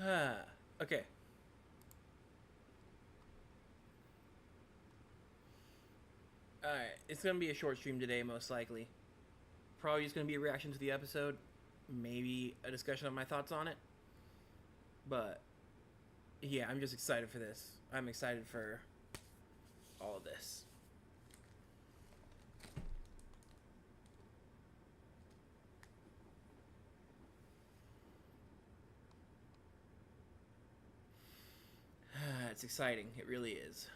Okay. Alright, it's gonna be a short stream today, most likely. Probably just gonna be a reaction to the episode, maybe a discussion of my thoughts on it. But yeah, I'm just excited for this. I'm excited for all of this. It's exciting. It really is.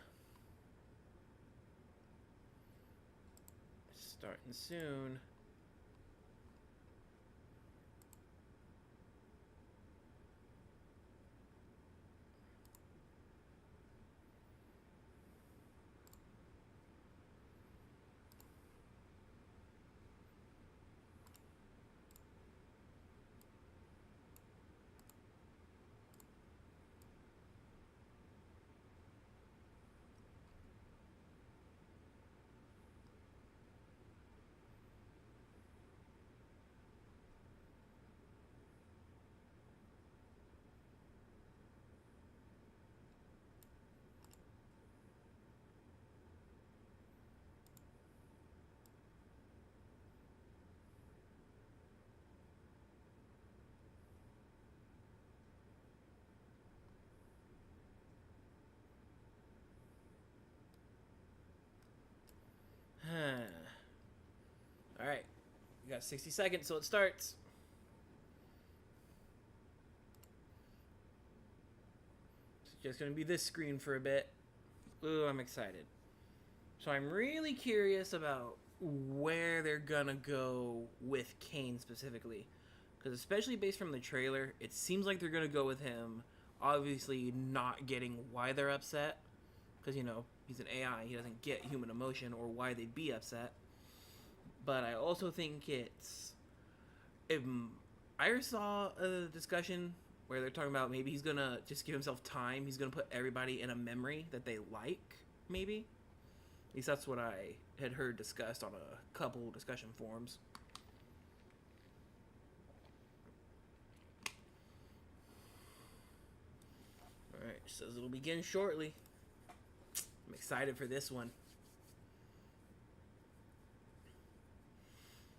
Starting soon. Alright. We got 60 seconds, so it starts. It's just gonna be this screen for a bit. Ooh, I'm excited. So I'm really curious about where they're gonna go with Kane specifically. Because especially based from the trailer, it seems like they're gonna go with him obviously not getting why they're upset. Because, you know, he's an AI, he doesn't get human emotion or why they'd be upset. But I also think it's... I saw a discussion where they're talking about maybe he's gonna just give himself time. He's gonna put everybody in a memory that they like, maybe. At least that's what I had heard discussed on a couple discussion forums. Alright, says it'll begin shortly. I'm excited for this one.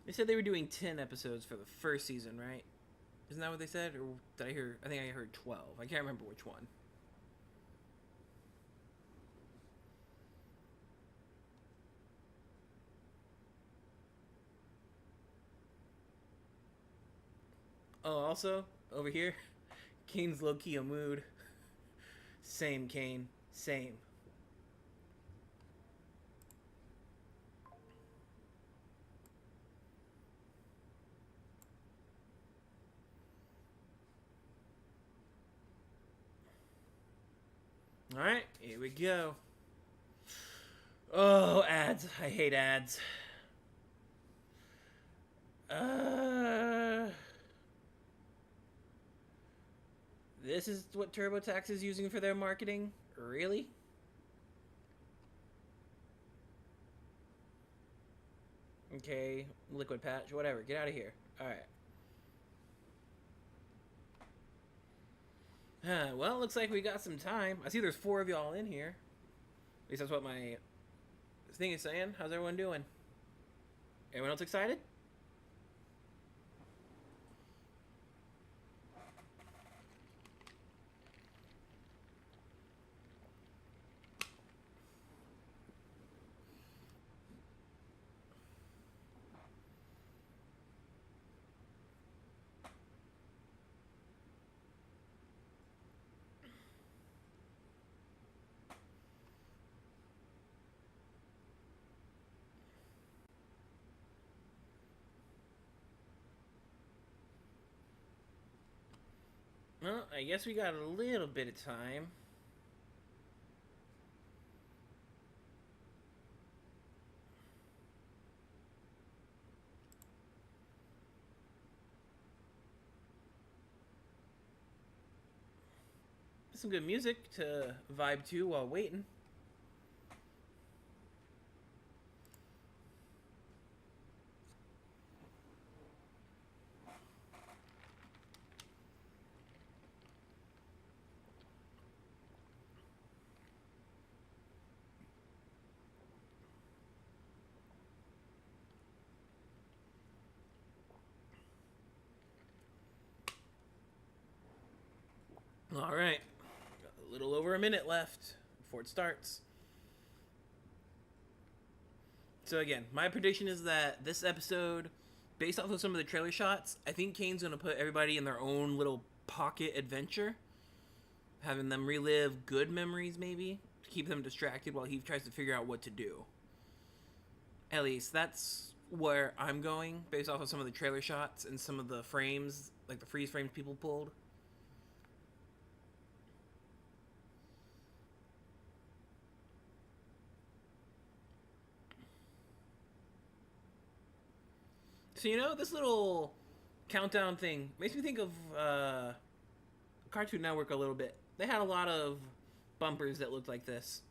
They said they were doing 10 episodes for the first season, right? Isn't that what they said? Or did I hear? I think I heard 12. I can't remember which one. Oh, also, over here, Kane's low-key a mood. Same, Kane. Same. Alright, here we go. Oh, ads. I hate ads. This is what TurboTax is using for their marketing? Really? Okay, liquid patch, whatever. Get out of here. Alright. Well, looks like we got some time. I see there's 4 of y'all in here. At least that's what my thing is saying. How's everyone doing? Anyone else excited? Well, I guess we got a little bit of time. Some good music to vibe to while waiting. All right. Got a little over a minute left before it starts. So again, my prediction is that this episode, based off of some of the trailer shots, I think Kane's gonna put everybody in their own little pocket adventure, having them relive good memories maybe to keep them distracted while he tries to figure out what to do. At least that's where I'm going based off of some of the trailer shots and some of the frames, like the freeze frames people pulled. So this little countdown thing makes me think of Cartoon Network a little bit. They had a lot of bumpers that looked like this.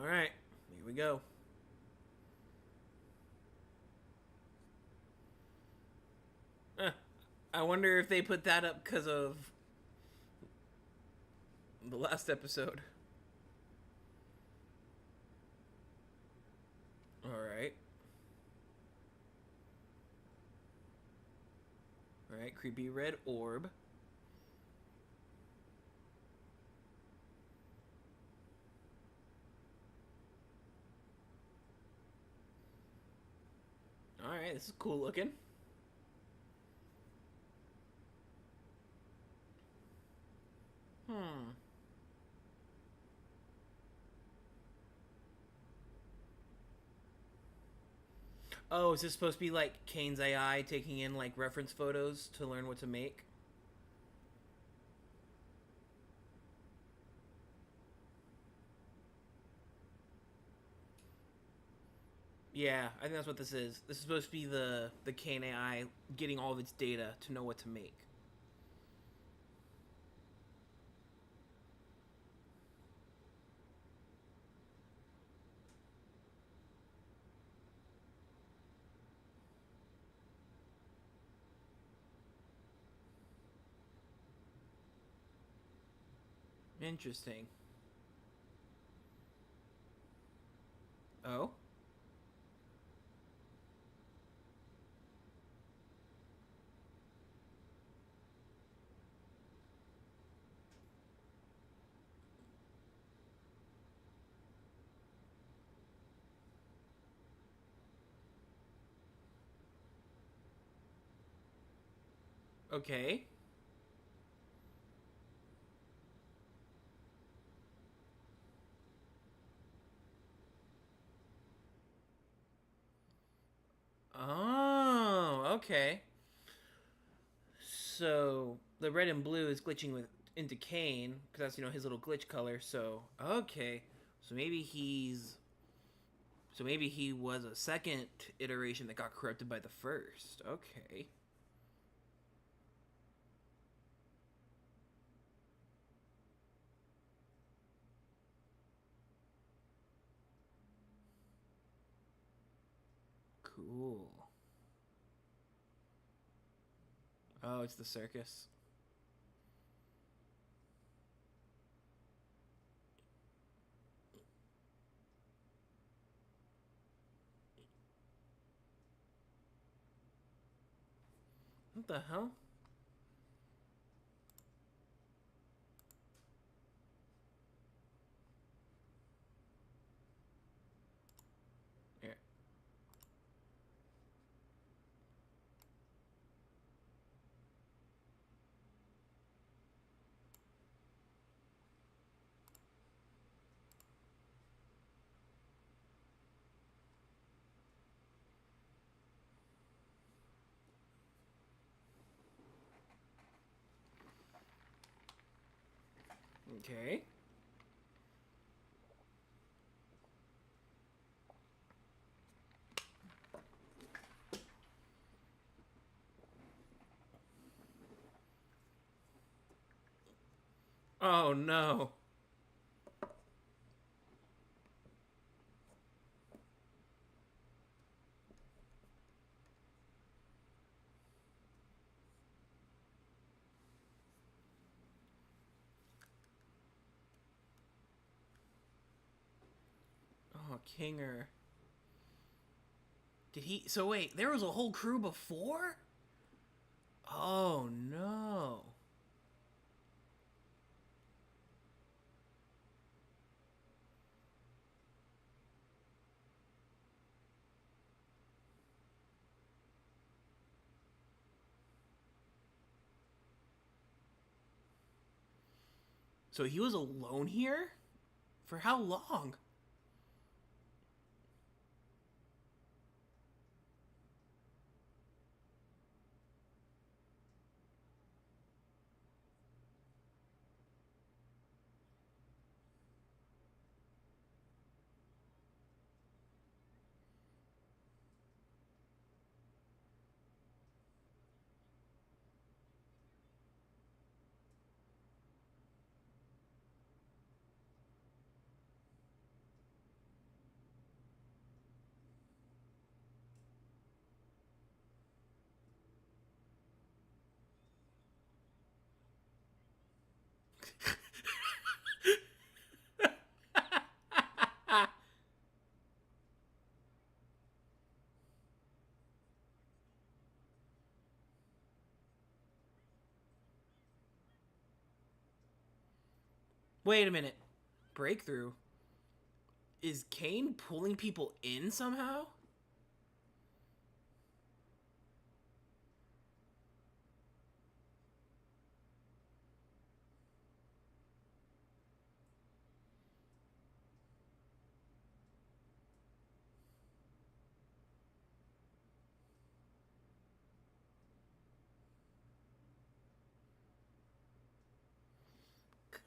All right, here we go. I wonder if they put that up because of the last episode. All right. All right, creepy red orb. All right, this is cool looking. Hmm. Oh, is this supposed to be like Kane's AI taking in like reference photos to learn what to make? Yeah, I think that's what this is. This is supposed to be the Kane AI getting all of its data to know what to make. Interesting. Oh? Okay. Oh, okay. So the red and blue is glitching with into Kane because that's his little glitch color. So okay, so maybe he was a second iteration that got corrupted by the first. Okay, cool. Oh, it's the circus. What the hell? Here. Okay. Oh no. Oh, Kinger. Did he... So wait, there was a whole crew before? Oh, no. So he was alone here? For how long? Wait a minute. Breakthrough? Is Kane pulling people in somehow?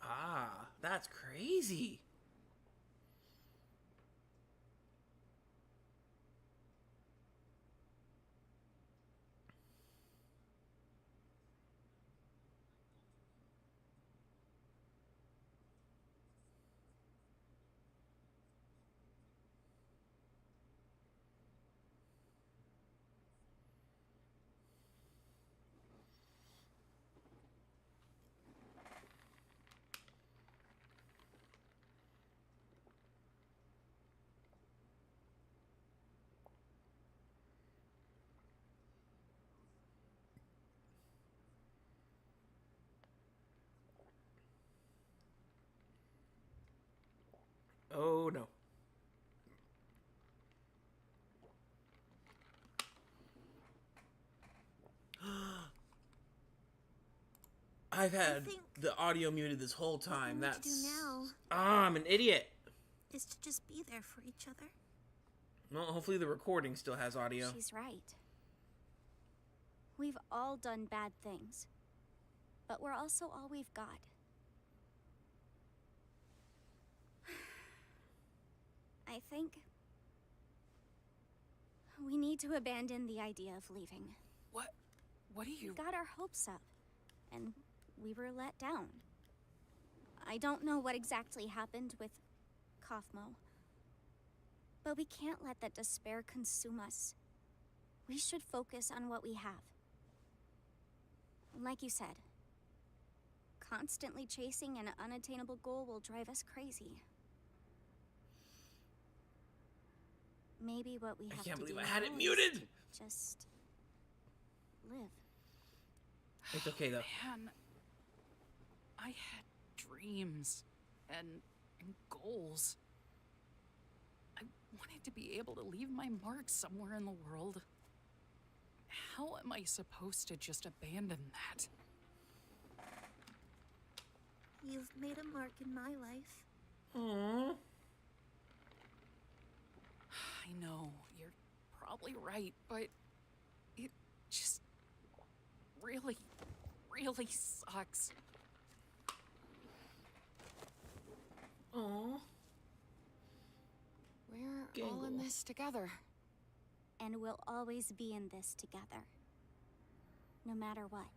Ah, that's crazy. Oh no. I've had the audio muted this whole time. What we need to do now I'm an idiot. is to just be there for each other. Well, hopefully the recording still has audio. She's right. We've all done bad things, but we're also all we've got. I think we need to abandon the idea of leaving. What do you... We got our hopes up, and we were let down. I don't know what exactly happened with Kaufmo, but we can't let that despair consume us. We should focus on what we have. Like you said, constantly chasing an unattainable goal will drive us crazy. Maybe what we have to do I can't believe I now had it is muted! to just live. It's okay though. Man, I had dreams and goals. I wanted to be able to leave my mark somewhere in the world. How am I supposed to just abandon that? You've made a mark in my life. Aww. I know, you're probably right, but it just really, really sucks. Aww. We're all in this together. And we'll always be in this together. No matter what.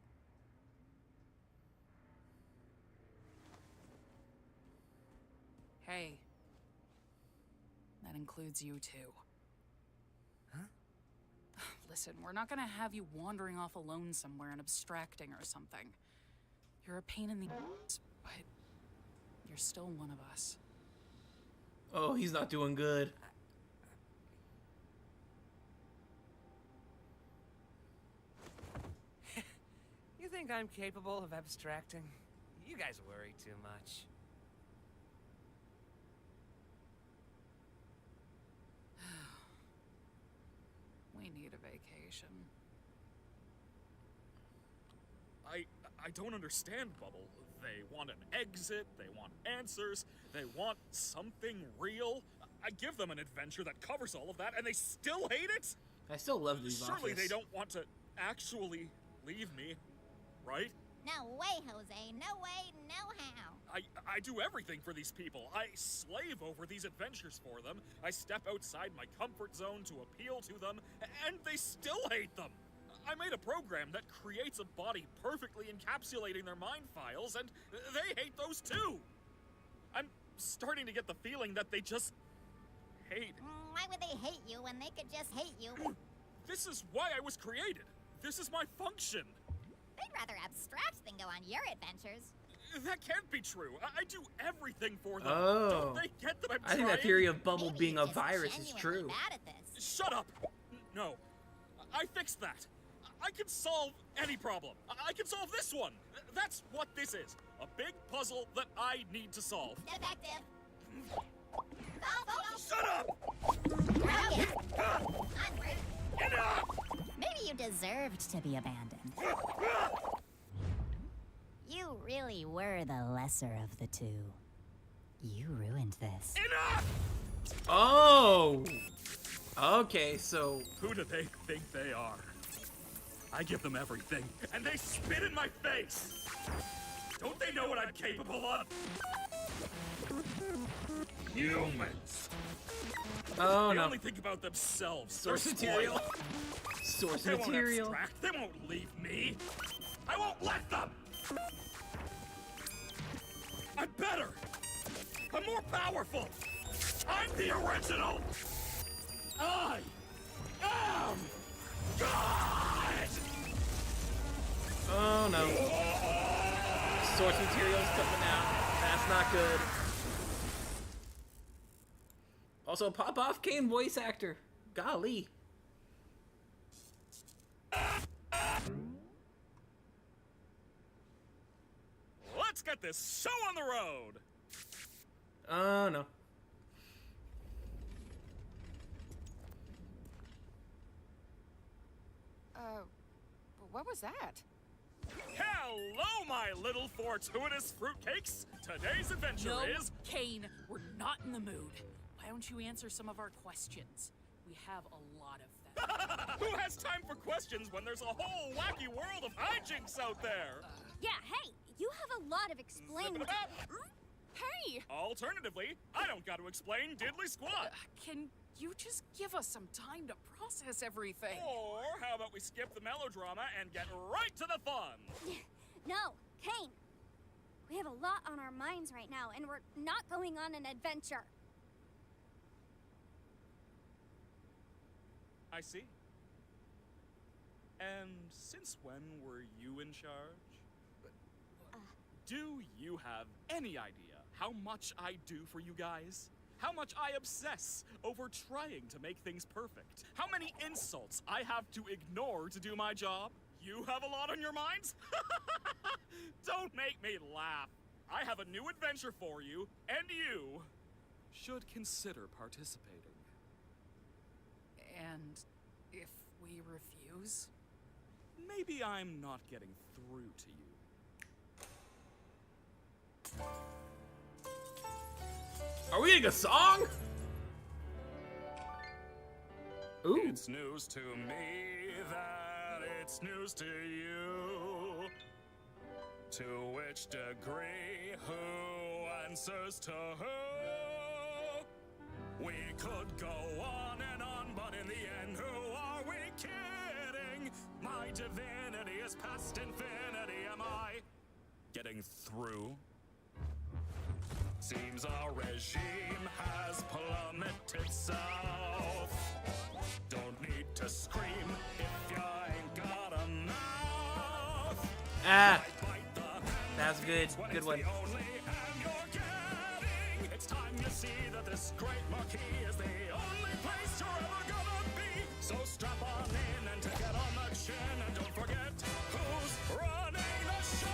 Hey. That includes you too. Huh? Listen, we're not gonna have you wandering off alone somewhere and abstracting or something. You're a pain in the ass, but you're still one of us. Oh, he's not doing good. You think I'm capable of abstracting? You guys worry too much. We need a vacation. I don't understand, Bubble. They want an exit, they want answers, they want something real. I give them an adventure that covers all of that, and they still hate it? I still love these Surely office. they don't want to actually leave me, right? No way, Jose. No way, no how. I do everything for these people. I slave over these adventures for them. I step outside my comfort zone to appeal to them, and they still hate them. I made a program that creates a body perfectly encapsulating their mind files, and they hate those too. I'm starting to get the feeling that they just hate. Why would they hate you when they could just hate you? This is why I was created. This is my function. They'd rather abstract than go on your adventures. That can't be true. I do everything for them. Oh. Don't they get that I'm I think trying? that theory of Bubble Maybe being you're a just virus is genuinely true. bad at this. Shut up! No. I fixed that. I can solve any problem. I can solve this one. That's what this is. A big puzzle that I need to solve. Defective. Shut up! Broken. Onward. Enough! Maybe you deserved to be abandoned. You really were the lesser of the two. You ruined this. Enough! Oh! Okay, so... Who do they think they are? I give them everything, and they spit in my face! Don't they know what I'm capable of? Humans! Oh, They no. only think about themselves. Source They're material. spoiled. Source They won't material. abstract. They won't leave me. I won't let them. I'm better. I'm more powerful. I'm the original. I am God. Oh, no. Source material's coming out. That's not good. Also, pop off Kane voice actor. Golly. Let's get this show on the road. Oh, no. What was that? Hello, my little fortuitous fruitcakes. Today's adventure No, is... Kane, we're not in the mood. Why don't you answer some of our questions? We have a lot of them. Who has time for questions when there's a whole wacky world of hijinks out there? Yeah, hey, you have a lot of explaining to... Hey! Alternatively, I don't got to explain diddly squat. Can you just give us some time to process everything? Or how about we skip the melodrama and get right to the fun? No, Kane. We have a lot on our minds right now, and we're not going on an adventure. I see. And since when were you in charge? Do you have any idea how much I do for you guys? How much I obsess over trying to make things perfect? How many insults I have to ignore to do my job? You have a lot on your minds? Don't make me laugh. I have a new adventure for you, and you should consider participating. And if we refuse? Maybe I'm not getting through to you. Are we getting a song? Ooh. It's news to me that it's news to you. To which degree, who answers to who? We could go on and on, but in the end, who are we kidding? My divinity is past infinity. Am I getting through? Seems our regime has plummeted south. Don't need to scream if you ain't got a mouth. Ah, Bite the hand that's good. when Good it's one. the only hand you're getting. It's time you see that this great marquee is the only place you're ever gonna be. So strap on in and take it on the chin, and don't forget who's running the show.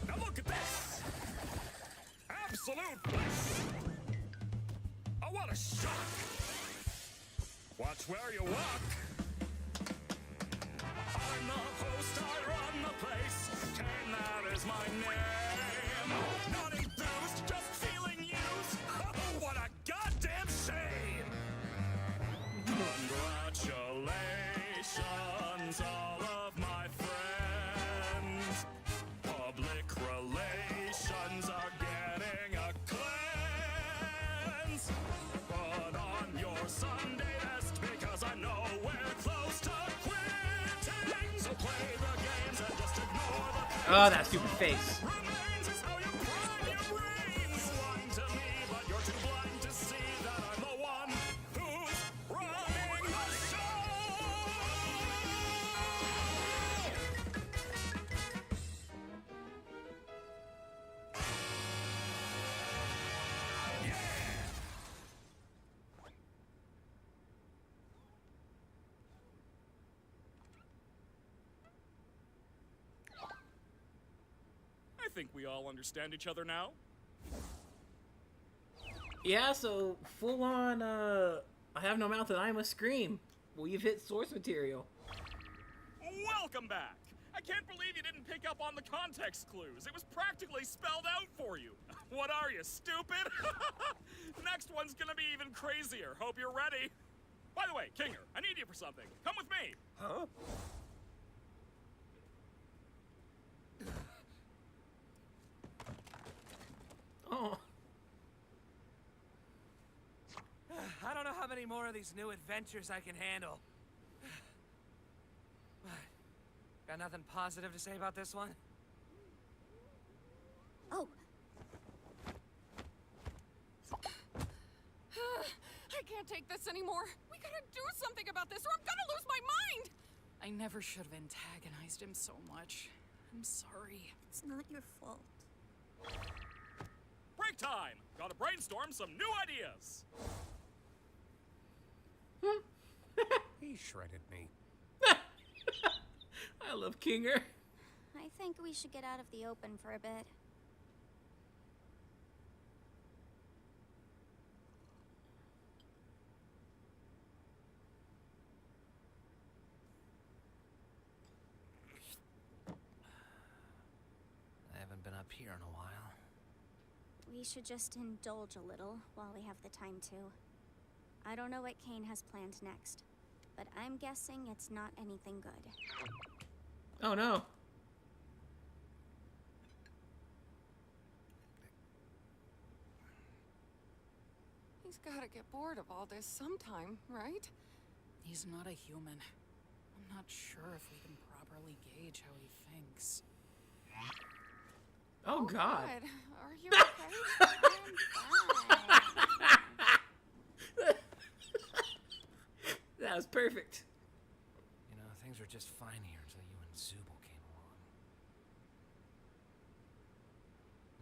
Now look at this. Absolute bliss. Oh, what a shock. Watch where you walk. I'm the host, I run the place. Kane, that is my name. Not enthused, just feeling used. Oh, what a goddamn shame. Congratulations, all of my friends. Public relations are getting a cleanse. Put on your Sunday best because I know we're close to quitting. So play the games and just ignore the pain. Oh, that stupid face. Remains is how you prime your brains. You whine to me, but you're too blind to see that I'm the one who's running the show. I think we all understand each other now. Yeah, so full on, I have no mouth and I must scream. Well, you've hit source material. Welcome back! I can't believe you didn't pick up on the context clues. It was practically spelled out for you. What are you, stupid? Next one's gonna be even crazier. Hope you're ready. By the way, Kinger, I need you for something. Come with me. Huh? Oh. I don't know how many more of these new adventures I can handle. Got nothing positive to say about this one? Oh, I can't take this anymore. We gotta do something about this or I'm gonna lose my mind! I never should have antagonized him so much. I'm sorry. It's not your fault. Break time! Gotta brainstorm some new ideas. He shredded me. I love Kinger. I think we should get out of the open for a bit. I haven't been up here in a while. We should just indulge a little while we have the time to. I don't know what Kane has planned next, but I'm guessing it's not anything good. Oh no. He's gotta get bored of all this sometime, right? He's not a human. I'm not sure if we can properly gauge how he thinks. Oh god. Are you okay? That was perfect. You know, things were just fine here until you and Zubul came along.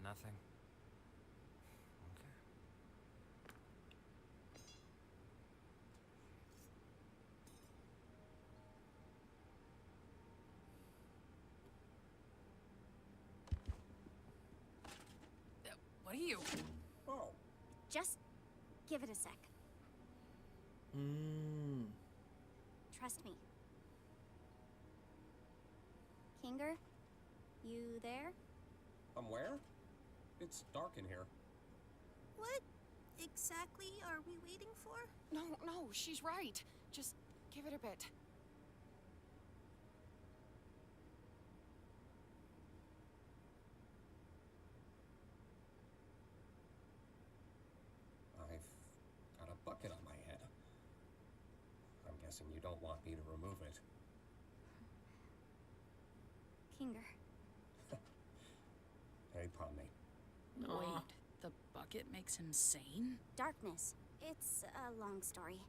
Nothing? Okay. What are you? Oh. Just give it a sec. Trust me. Kinger, you there? I'm where? It's dark in here. What exactly are we waiting for? No, she's right. Just give it a bit. I've got a bucket on my head. I'm guessing you don't want me to remove it. Kinger. Hey, Pomni. Aw. Wait, the bucket makes him sane? Darkness. It's a long story.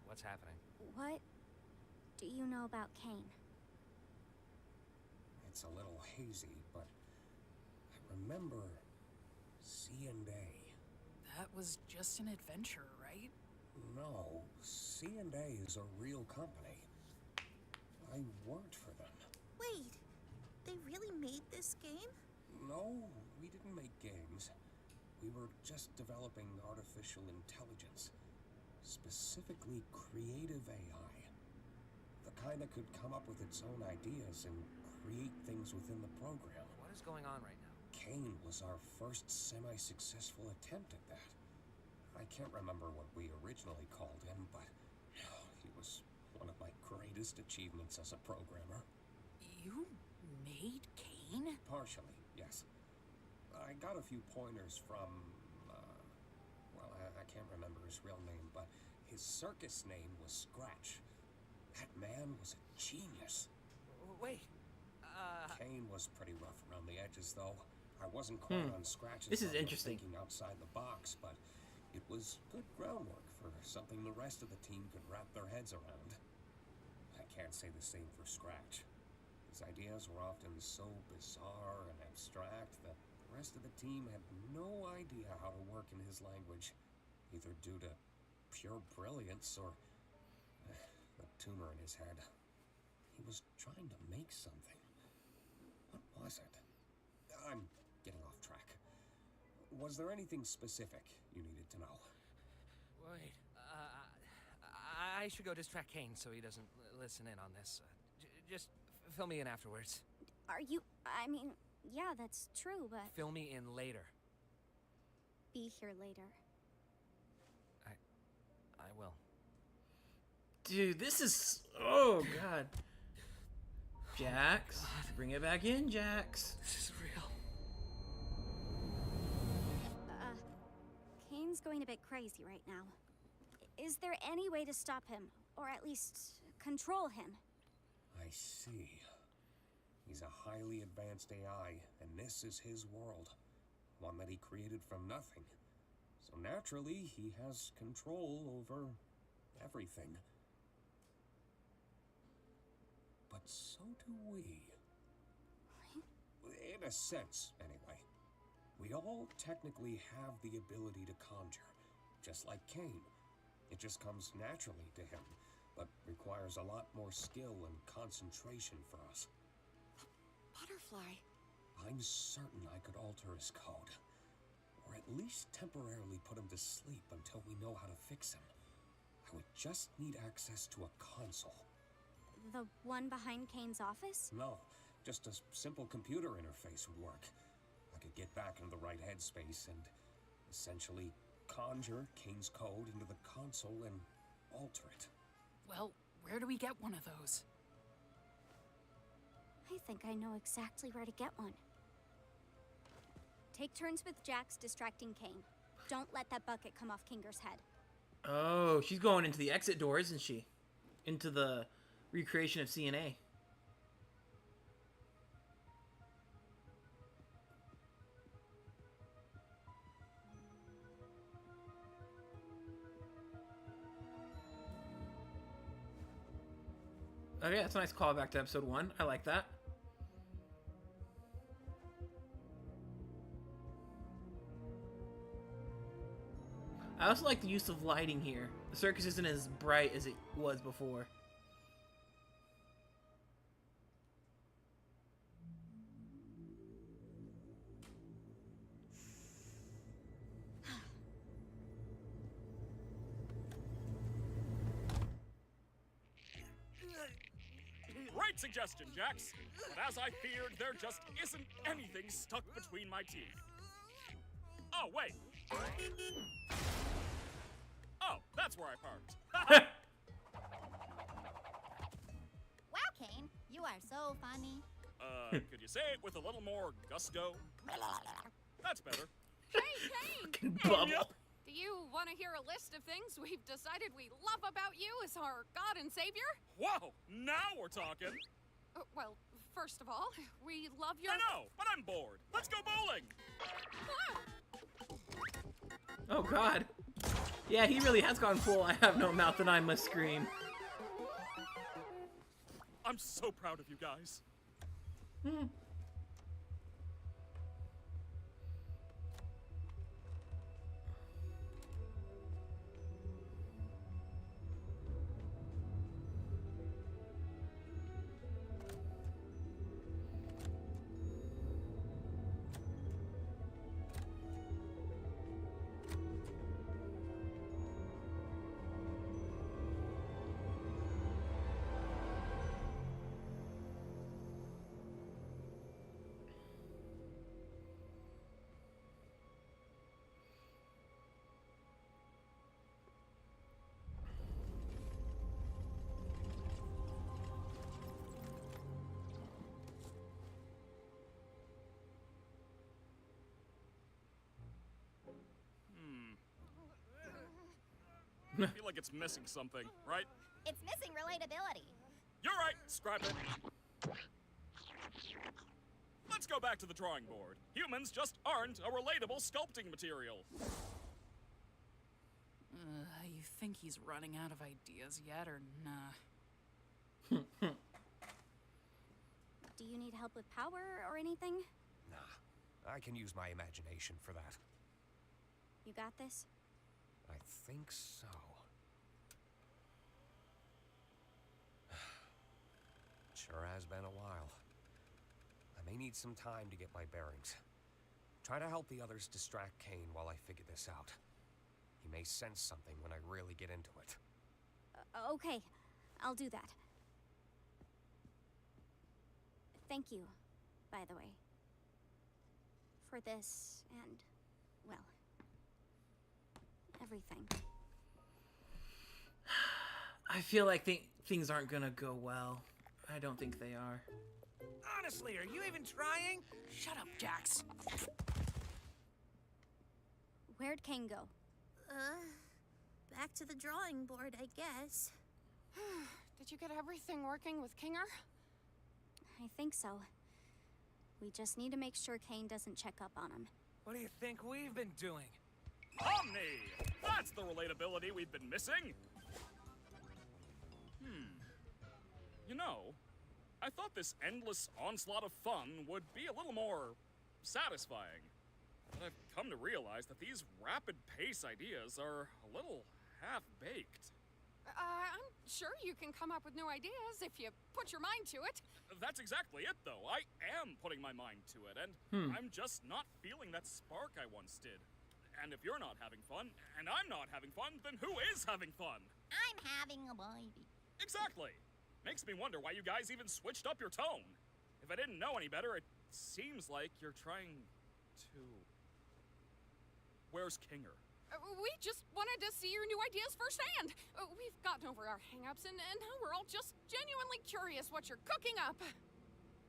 What's happening? What do you know about Kane? It's a little hazy, but Remember C&A? That was just an adventure, right? No, C&A is a real company. I worked for them. Wait, they really made this game? No, we didn't make games. We were just developing artificial intelligence. Specifically creative AI. The kind that could come up with its own ideas and create things within the program. What is going on right now? Kane was our first semi-successful attempt at that. I can't remember what we originally called him, but he was one of my greatest achievements as a programmer. You made Kane? Partially, yes. I got a few pointers from, well, I can't remember his real name, but his circus name was Scratch. That man was a genius. Wait, Kane was pretty rough around the edges, though. I wasn't quite on Scratch's This is level of interesting. thinking outside the box, but it was good groundwork for something the rest of the team could wrap their heads around. I can't say the same for Scratch. His ideas were often so bizarre and abstract that the rest of the team had no idea how to work in his language, either due to pure brilliance or the tumor in his head. He was trying to make something. What was it? I'm getting off track. Was there anything specific you needed to know? wait. I should go distract Kane so he doesn't listen in on this. Just fill me in afterwards. Are you... I mean, yeah, that's true, but... Fill me in later. Be here later. I will. Dude, this is... Oh, God. Jax. Bring it back in, Jax. This is real. Kane's going a bit crazy right now. Is there any way to stop him? Or at least control him? I see. He's a highly advanced AI, and this is his world. One that he created from nothing. So naturally, he has control over everything. But so do we. In a sense, anyway. We all technically have the ability to conjure, just like Kane. It just comes naturally to him, but requires a lot more skill and concentration for us. Butterfly. I'm certain I could alter his code, or at least temporarily put him to sleep until we know how to fix him. I would just need access to a console. The one behind Kane's office? No, just a simple computer interface would work. I could get back into the right headspace and essentially conjure Kane's code into the console and alter it. Well, where do we get one of those? I think I know exactly where to get one. Take turns with Jax distracting Kane. Don't let that bucket come off Kinger's head. Oh, she's going into the exit door, isn't she? Into the recreation of CNA. Okay, that's a nice callback to episode 1. I like that. I also like the use of lighting here. The circus isn't as bright as it was before. Great suggestion, Jax. But as I feared, there just isn't anything stuck between my teeth. Oh, wait. Oh, that's where I parked. Wow, Kane, you are so funny. Could you say it with a little more gusto? That's better. Hey, Kane! Fucking bubble. Do you want to hear a list of things we've decided we love about you as our God and Savior? Whoa, now we're talking. Well, first of all, we love your... I know, but I'm bored. Let's go bowling. Oh, God. Yeah, he really has gone full I have no mouth and I must scream. I'm so proud of you guys. I feel like it's missing something, right? It's missing relatability. You're right, scrap it. Let's go back to the drawing board. Humans just aren't a relatable sculpting material. You think he's running out of ideas yet, or nah? Do you need help with power or anything? Nah, I can use my imagination for that. You got this? I think so. Sure has been a while. I may need some time to get my bearings. Try to help the others distract Kane while I figure this out. He may sense something when I really get into it. Okay, I'll do that. Thank you, by the way. For this and, well, everything. I feel like things aren't gonna go well. I don't think they are. Honestly, are you even trying? Shut up, Jax. Where'd Kane go? Back to the drawing board, I guess. Did you get everything working with Kinger? I think so. We just need to make sure Kane doesn't check up on him. What do you think we've been doing? Omni! That's the relatability we've been missing! You know, I thought this endless onslaught of fun would be a little more satisfying. But I've come to realize that these rapid pace ideas are a little half-baked. I'm sure you can come up with new ideas if you put your mind to it. That's exactly it, though. I am putting my mind to it, and I'm just not feeling that spark I once did. And if you're not having fun, and I'm not having fun, then who is having fun? I'm having a baby. Exactly. Makes me wonder why you guys even switched up your tone. If I didn't know any better, it seems like you're trying to... Where's Kinger? We just wanted to see your new ideas firsthand. We've gotten over our hang-ups, and now we're all just genuinely curious what you're cooking up.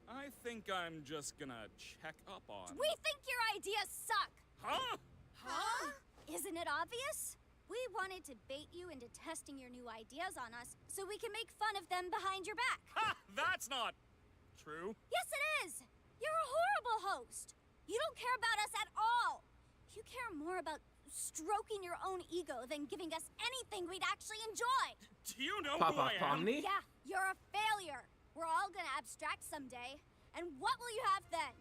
I think I'm just gonna check up on... We think your ideas suck! Huh? Huh? Isn't it obvious? We wanted to bait you into testing your new ideas on us so we can make fun of them behind your back. Ha! That's not true. Yes, it is! You're a horrible host. You don't care about us at all. You care more about stroking your own ego than giving us anything we'd actually enjoy. Do you know Pop who off, I am? Pomni? Yeah, you're a failure. We're all gonna abstract someday. And what will you have then?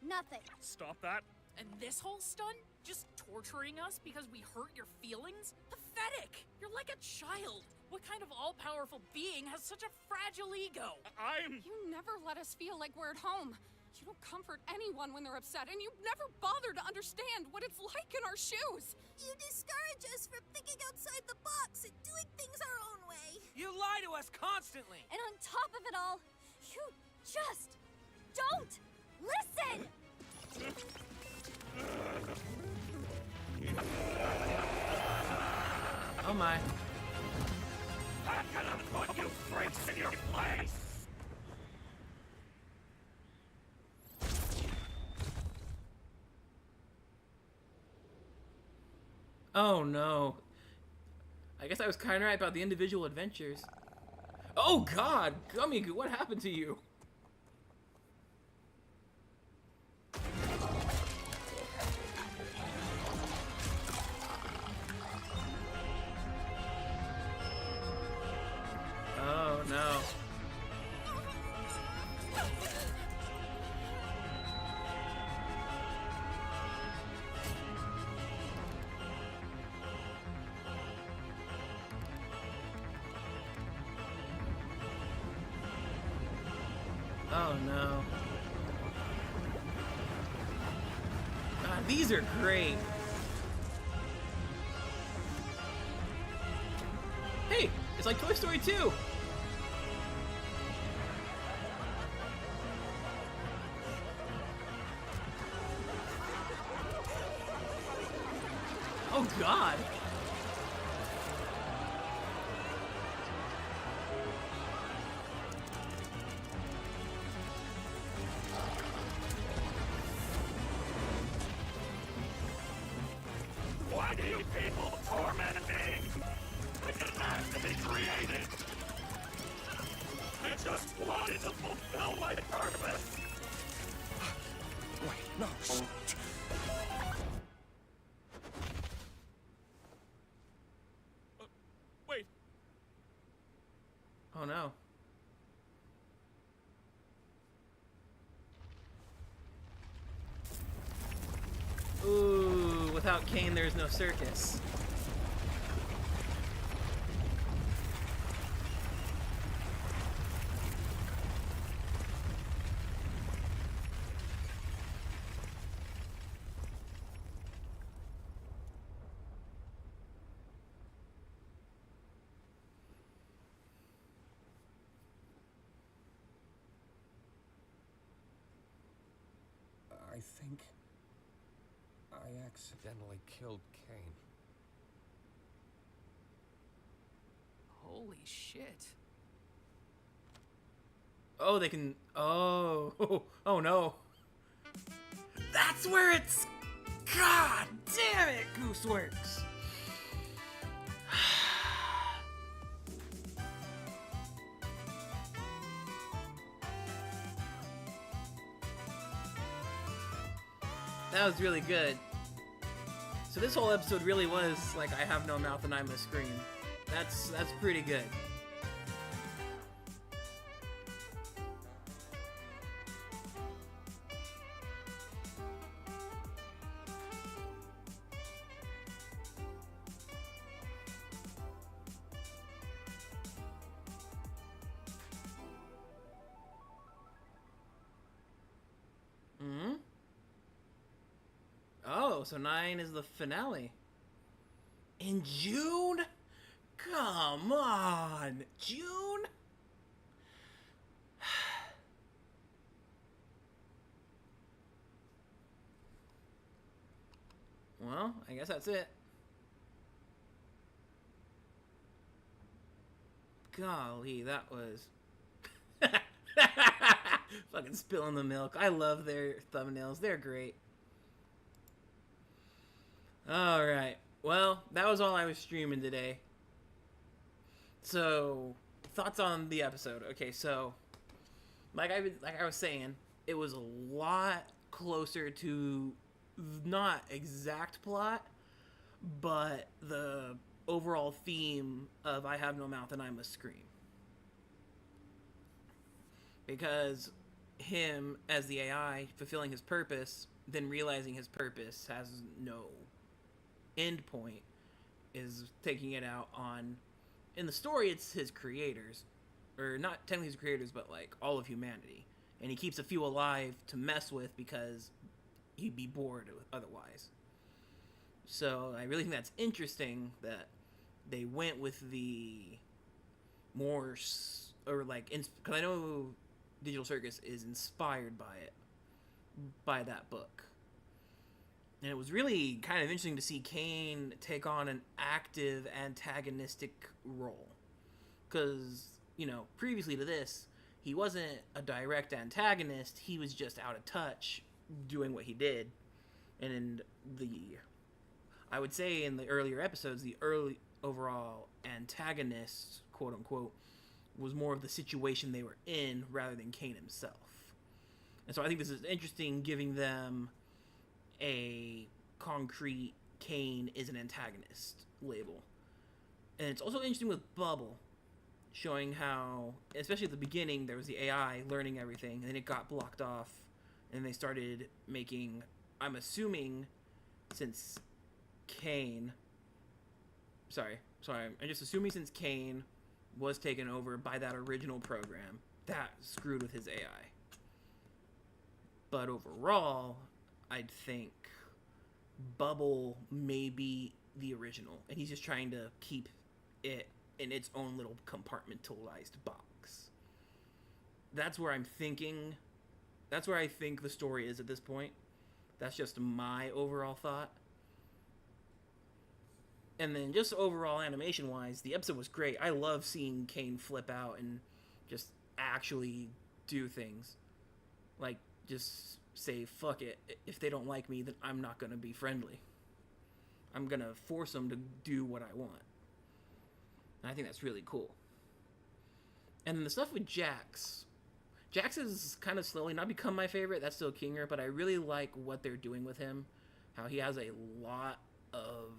Nothing. Stop that. And this whole stunt? Just torturing us because we hurt your feelings? Pathetic! You're like a child. What kind of all-powerful being has such a fragile ego? I'm... You never let us feel like we're at home. You don't comfort anyone when they're upset, and you never bother to understand what it's like in our shoes. You discourage us from thinking outside the box and doing things our own way. You lie to us constantly! And on top of it all, you just don't listen! Oh my. I'm gonna put you freaks in your place! Oh no. I guess I was kind of right about the individual adventures. Oh god! Gummy Goo, what happened to you? Oh no. Oh no. God, these are great. Hey, it's like Toy Story 2. Oh god. Why do you people torment me? created. I just wanted to fulfill my purpose. Wait, no, shit. Wait, Oh no. Ooh, without Kane, there's no circus. I think I accidentally killed Kane. Holy shit. Oh, they can. Oh, oh no. That's where it's. God damn it, Gooseworks. That was really good. So this whole episode really was like I have no mouth and I must scream. That's pretty good. Hmm? Oh, so 9 is the finale. In June? Come on! June? Well, I guess that's it. Golly, that was... Fucking spilling the milk. I love their thumbnails. They're great. Alright. Well, that was all I was streaming today. So, thoughts on the episode. Okay, so... Like I was saying, it was a lot closer to not exact plot, but the overall theme of I have no mouth and I must scream. Because him, as the AI, fulfilling his purpose, then realizing his purpose has no end point, is taking it out on... In the story, it's his creators. Or not technically his creators, but like all of humanity. And he keeps a few alive to mess with because he'd be bored otherwise. So I really think that's interesting that they went with the more... Or like... Because I know Digital Circus is inspired by it. By that book. And it was really kind of interesting to see Kane take on an active antagonistic role. Because, you know, previously to this, he wasn't a direct antagonist. He was just out of touch doing what he did. And in the... I would say in the earlier episodes, the early overall antagonist, quote unquote, was more of the situation they were in rather than Kane himself. And so I think this is interesting, giving them a concrete Kane is an antagonist label. And it's also interesting with Bubble, showing how, especially at the beginning, there was the AI learning everything, and then it got blocked off, and they started making, I'm assuming, since Kane... I'm just assuming since Kane was taken over by that original program, that screwed with his AI. But overall, I'd think Bubble may be the original, and he's just trying to keep it in its own little compartmentalized box. That's where I'm thinking. That's where I think the story is at this point. That's just my overall thought. And then just overall animation-wise, the episode was great. I love seeing Kane flip out and just actually do things. Like, just say, fuck it. If they don't like me, then I'm not going to be friendly. I'm going to force them to do what I want. And I think that's really cool. And then the stuff with Jax. Jax is kind of slowly not become my favorite. That's still Kinger, but I really like what they're doing with him. How he has a lot of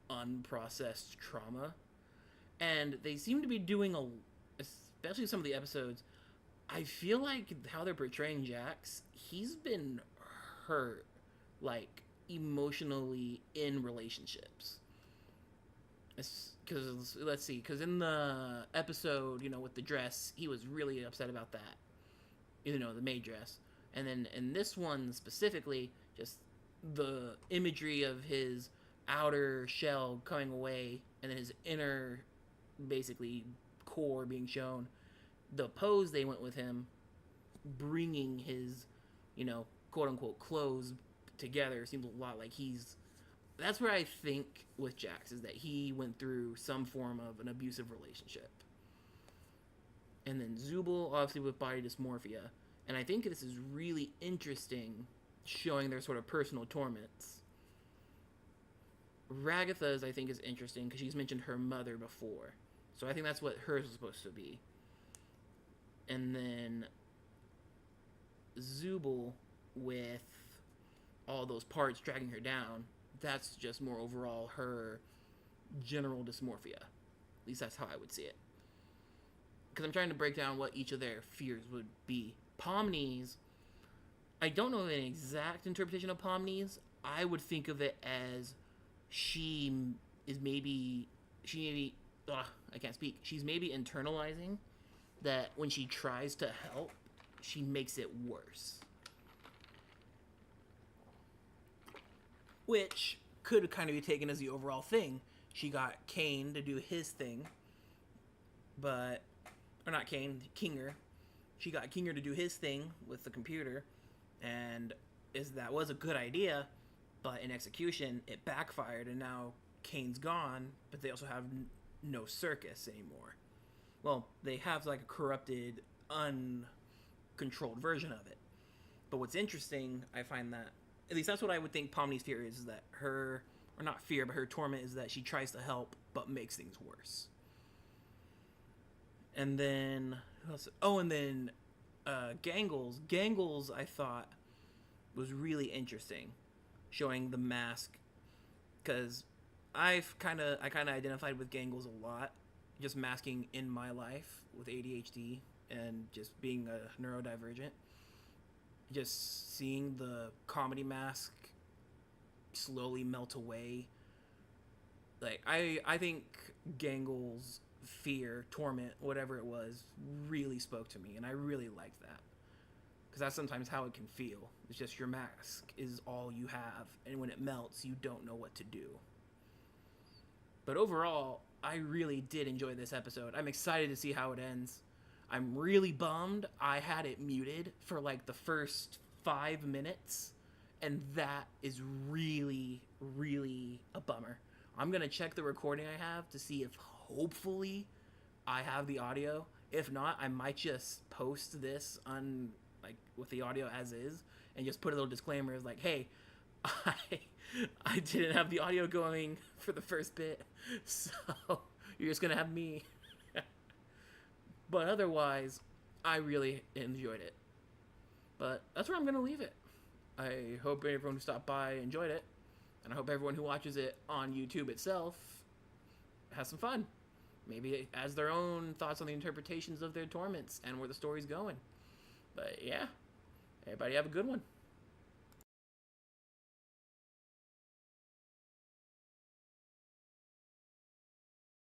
unprocessed trauma. And they seem to be doing especially some of the episodes, I feel like how they're portraying Jax, he's been hurt, like, emotionally in relationships. Because, let's see, because in the episode, with the dress, he was really upset about that. The maid dress. And then in this one specifically, just the imagery of his outer shell coming away, and then his inner, basically, core being shown. The pose they went with him, bringing his, quote-unquote clothes together, seems a lot like that's where I think with Jax, is that he went through some form of an abusive relationship. And then Zubul, obviously with body dysmorphia. And I think this is really interesting, showing their sort of personal torments. Ragatha's, I think, is interesting, because she's mentioned her mother before. So I think that's what hers is supposed to be. And then Zubul, with all those parts dragging her down, that's just more overall her general dysmorphia. At least that's how I would see it. Because I'm trying to break down what each of their fears would be. Pomni's, I don't know an exact interpretation of Pomni's. I would think of it as she's maybe internalizing that when she tries to help, she makes it worse. Which could kind of be taken as the overall thing. She got Kane to do his thing, or not Kane, Kinger. She got Kinger to do his thing with the computer, and that was a good idea, but in execution, it backfired, and now Kane's gone, but they also have no circus anymore. Well, they have like a corrupted, uncontrolled version of it. But what's interesting, I find that, at least that's what I would think Pomni's fear is that her, or not fear, but her torment is that she tries to help, but makes things worse. And then, Gangles. Gangles, I thought, was really interesting, showing the mask, because I kind of identified with Gangles a lot, just masking in my life with ADHD and just being a neurodivergent. Just seeing the comedy mask slowly melt away. Like, I think Gangles' fear, torment, whatever it was, really spoke to me, and I really liked that. Because that's sometimes how it can feel. It's just your mask is all you have, and when it melts, you don't know what to do. But overall, I really did enjoy this episode. I'm excited to see how it ends. I'm really bummed I had it muted for like the first 5 minutes, and that is really, really a bummer. I'm going to check the recording I have to see if hopefully I have the audio. If not, I might just post this on with the audio as is and just put a little disclaimer like, hey, I didn't have the audio going for the first bit, so you're just going to have me. But otherwise, I really enjoyed it. But that's where I'm going to leave it. I hope everyone who stopped by enjoyed it. And I hope everyone who watches it on YouTube itself has some fun. Maybe it has their own thoughts on the interpretations of their torments and where the story's going. But yeah, everybody have a good one.